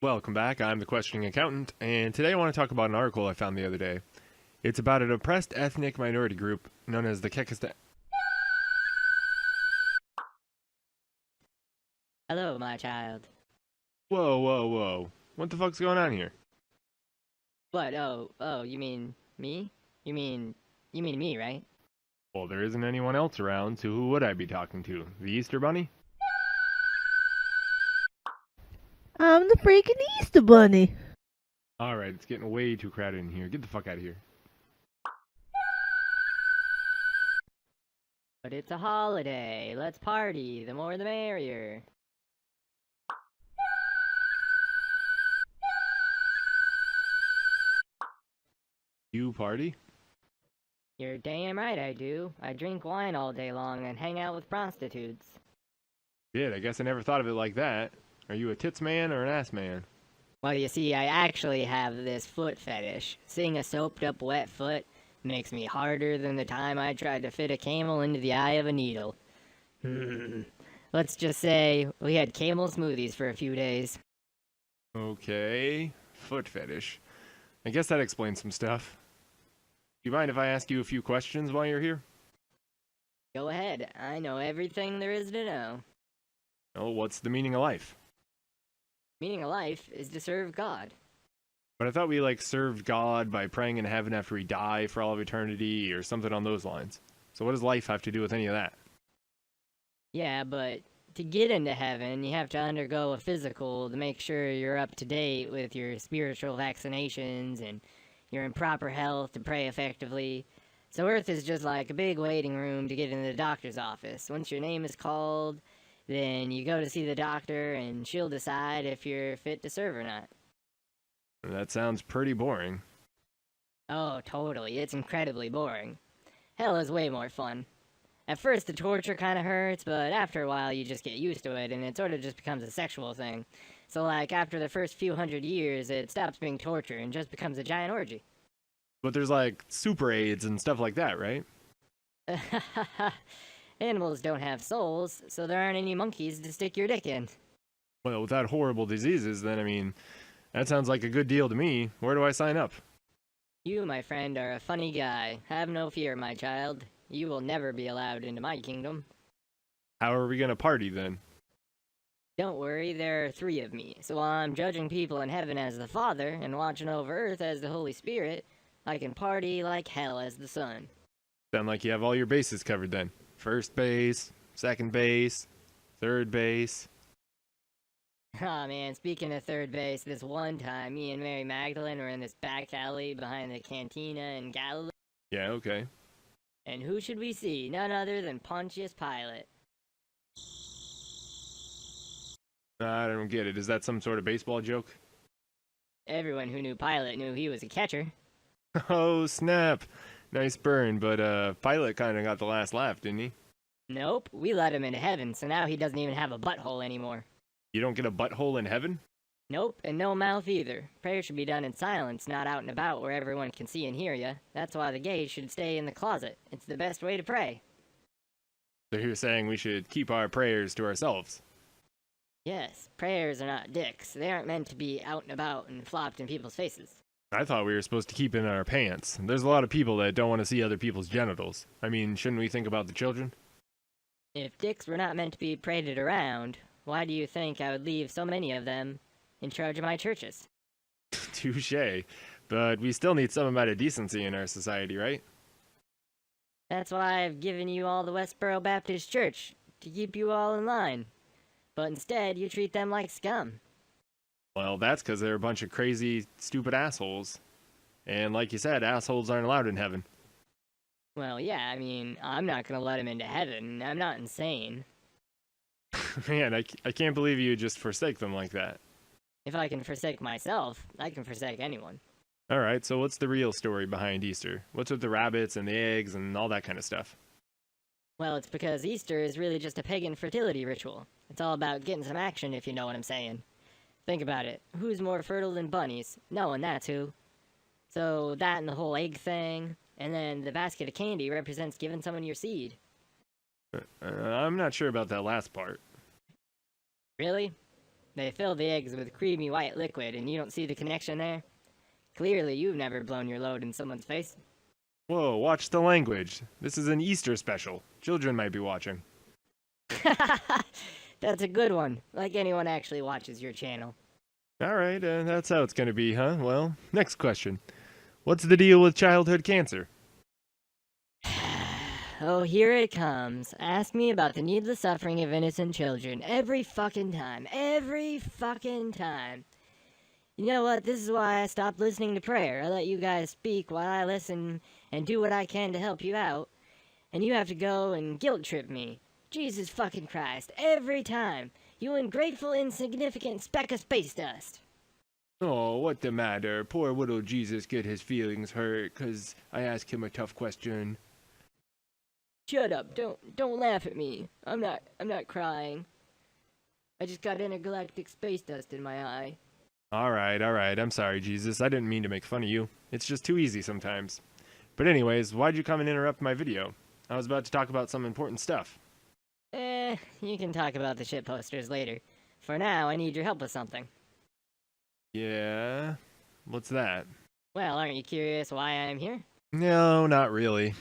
Welcome back. I'm the questioning accountant, and today I want to talk about an article I found the other day. It's about an oppressed ethnic minority group known as the Kekistan. Hello, my child. Whoa, whoa, whoa. What the fuck's going on here? What? Oh, you mean me? You mean me, right? Well, there isn't anyone else around, so who would I be talking to? The Easter Bunny? I'm the freaking Easter Bunny. Alright, it's getting way too crowded in here. Get the fuck out of here. But it's a holiday. Let's party. The more the merrier. You party? You're damn right I do. I drink wine all day long and hang out with prostitutes. Shit, I guess I never thought of it like that. Are you a tits man or an ass man? Well, you see, I actually have this foot fetish. Seeing a soaped-up wet foot makes me harder than the time I tried to fit a camel into the eye of a needle. Let's just say we had camel smoothies for a few days. Okay, foot fetish. I guess that explains some stuff. Do you mind if I ask you a few questions while you're here? Go ahead. I know everything there is to know. Oh, what's the meaning of life? Meaning of life is to serve God. But I thought we, served God by praying in heaven after we die for all of eternity, or something on those lines. So what does life have to do with any of that? Yeah, but to get into heaven, you have to undergo a physical to make sure you're up to date with your spiritual vaccinations and you're in proper health to pray effectively. So Earth is just like a big waiting room to get into the doctor's office. Once your name is called, then you go to see the doctor and she'll decide if you're fit to serve or not. That sounds pretty boring. Oh, totally. It's incredibly boring. Hell is way more fun. At first, the torture kind of hurts, but after a while, you just get used to it, and it sort of just becomes a sexual thing. So, after the first few hundred years, it stops being torture and just becomes a giant orgy. But there's, super AIDS and stuff like that, right? Animals don't have souls, so there aren't any monkeys to stick your dick in. Well, without horrible diseases, then, that sounds like a good deal to me. Where do I sign up? You, my friend, are a funny guy. Have no fear, my child. You will never be allowed into my kingdom. How are we gonna party, then? Don't worry, there are 3 of me, so while I'm judging people in heaven as the Father and watching over Earth as the Holy Spirit, I can party like hell as the Son. Sound like you have all your bases covered, then. First base, second base, third base. Aw man, speaking of third base, this one time, me and Mary Magdalene were in this back alley behind the cantina in Galilee. Yeah, okay. And who should we see? None other than Pontius Pilate. I don't get it. Is that some sort of baseball joke? Everyone who knew Pilate knew he was a catcher. Oh, snap. Nice burn, but Pilate kinda got the last laugh, didn't he? Nope, we let him into heaven, so now he doesn't even have a butthole anymore. You don't get a butthole in heaven? Nope, and no mouth either. Prayer should be done in silence, not out and about where everyone can see and hear ya. That's why the gays should stay in the closet. It's the best way to pray. So you're saying we should keep our prayers to ourselves? Yes, prayers are not dicks. They aren't meant to be out and about and flopped in people's faces. I thought we were supposed to keep it in our pants. There's a lot of people that don't want to see other people's genitals. Shouldn't we think about the children? If dicks were not meant to be paraded around, why do you think I would leave so many of them in charge of my churches? Touché. But we still need some amount of decency in our society, right? That's why I've given you all the Westboro Baptist Church, to keep you all in line. But instead, you treat them like scum. Well, that's because they're a bunch of crazy, stupid assholes. And like you said, assholes aren't allowed in heaven. Well, yeah, I'm not gonna let them into heaven. I'm not insane. Man, I can't believe you just forsake them like that. If I can forsake myself, I can forsake anyone. Alright, so what's the real story behind Easter? What's with the rabbits and the eggs and all that kind of stuff? Well, it's because Easter is really just a pagan fertility ritual. It's all about getting some action, if you know what I'm saying. Think about it. Who's more fertile than bunnies? No one, that's who. So that and the whole egg thing, and then the basket of candy represents giving someone your seed. I'm not sure about that last part. Really? They fill the eggs with creamy white liquid, and you don't see the connection there? Clearly, you've never blown your load in someone's face. Whoa, watch the language. This is an Easter special. Children might be watching. That's a good one, like anyone actually watches your channel. Alright, that's how it's gonna be, huh? Well, next question. What's the deal with childhood cancer? Oh, here it comes. Ask me about the needless suffering of innocent children every fucking time. Every fucking time. You know what? This is why I stopped listening to prayer. I let you guys speak while I listen and do what I can to help you out. And you have to go and guilt trip me. Jesus fucking Christ. Every time. You ungrateful, insignificant speck of space dust. Oh, what the matter? Poor little Jesus get his feelings hurt 'cause I asked him a tough question. Shut up. Don't laugh at me. I'm not crying. I just got intergalactic space dust in my eye. Alright, I'm sorry, Jesus. I didn't mean to make fun of you. It's just too easy sometimes. But anyways, why'd you come and interrupt my video? I was about to talk about some important stuff. You can talk about the shit posters later. For now, I need your help with something. Yeah? What's that? Well, aren't you curious why I'm here? No, not really.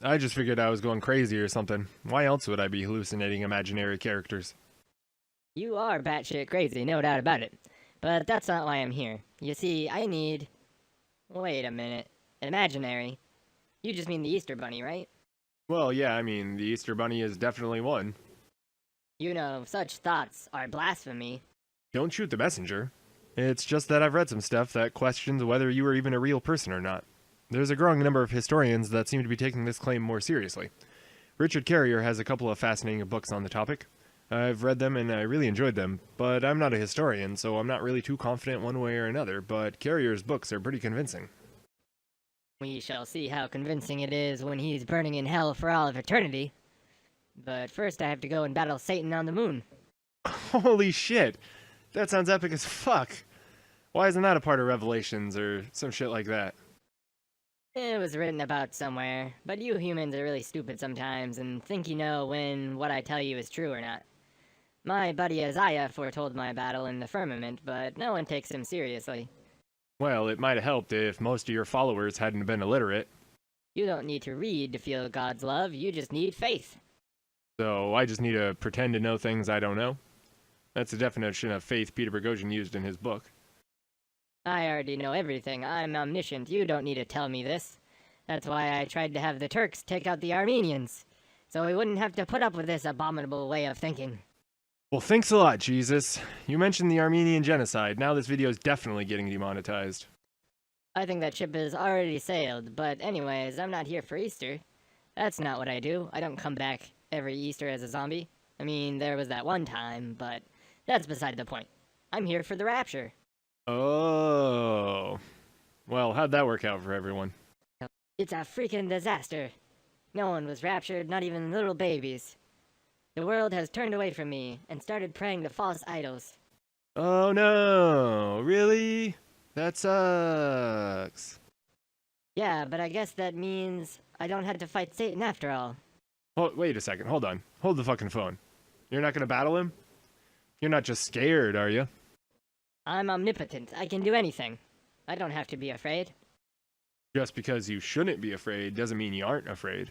I just figured I was going crazy or something. Why else would I be hallucinating imaginary characters? You are batshit crazy, no doubt about it. But that's not why I'm here. You see, I need... Wait a minute. Imaginary? You just mean the Easter Bunny, right? Well, yeah, I mean, the Easter Bunny is definitely one. You know, such thoughts are blasphemy. Don't shoot the messenger. It's just that I've read some stuff that questions whether you are even a real person or not. There's a growing number of historians that seem to be taking this claim more seriously. Richard Carrier has a couple of fascinating books on the topic. I've read them and I really enjoyed them, but I'm not a historian, so I'm not really too confident one way or another, but Carrier's books are pretty convincing. We shall see how convincing it is when he's burning in hell for all of eternity. But first I have to go and battle Satan on the moon. Holy shit! That sounds epic as fuck! Why isn't that a part of Revelations or some shit like that? It was written about somewhere, but you humans are really stupid sometimes and think you know when what I tell you is true or not. My buddy Isaiah foretold my battle in the firmament, but no one takes him seriously. Well, it might have helped if most of your followers hadn't been illiterate. You don't need to read to feel God's love, you just need faith. So I just need to pretend to know things I don't know? That's the definition of faith Peter Boghossian used in his book. I already know everything. I'm omniscient. You don't need to tell me this. That's why I tried to have the Turks take out the Armenians, so we wouldn't have to put up with this abominable way of thinking. Well, thanks a lot, Jesus. You mentioned the Armenian genocide. Now this video is definitely getting demonetized. I think that ship has already sailed, but anyways, I'm not here for Easter. That's not what I do. I don't come back every Easter as a zombie. I mean, there was that one time, but that's beside the point. I'm here for the rapture. Oh. Well, how'd that work out for everyone? It's a freaking disaster. No one was raptured, not even little babies. The world has turned away from me and started praying to false idols. Oh no, really? That sucks. Yeah, but I guess that means I don't have to fight Satan after all. Oh, wait a second, hold on. Hold the fucking phone. You're not gonna battle him? You're not just scared, are you? I'm omnipotent. I can do anything. I don't have to be afraid. Just because you shouldn't be afraid doesn't mean you aren't afraid.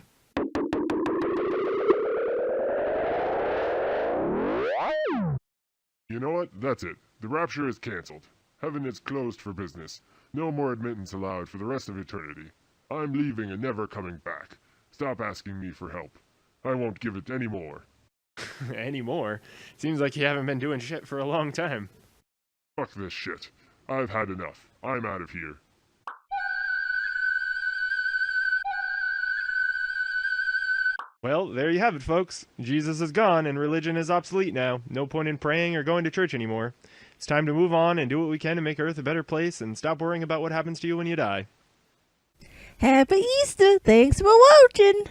You know what? That's it. The rapture is cancelled. Heaven is closed for business. No more admittance allowed for the rest of eternity. I'm leaving and never coming back. Stop asking me for help. I won't give it any more. Anymore? Seems like you haven't been doing shit for a long time. Fuck this shit. I've had enough. I'm out of here. Well, there you have it, folks. Jesus is gone and religion is obsolete now. No point in praying or going to church anymore. It's time to move on and do what we can to make Earth a better place and stop worrying about what happens to you when you die. Happy Easter. Thanks for watching.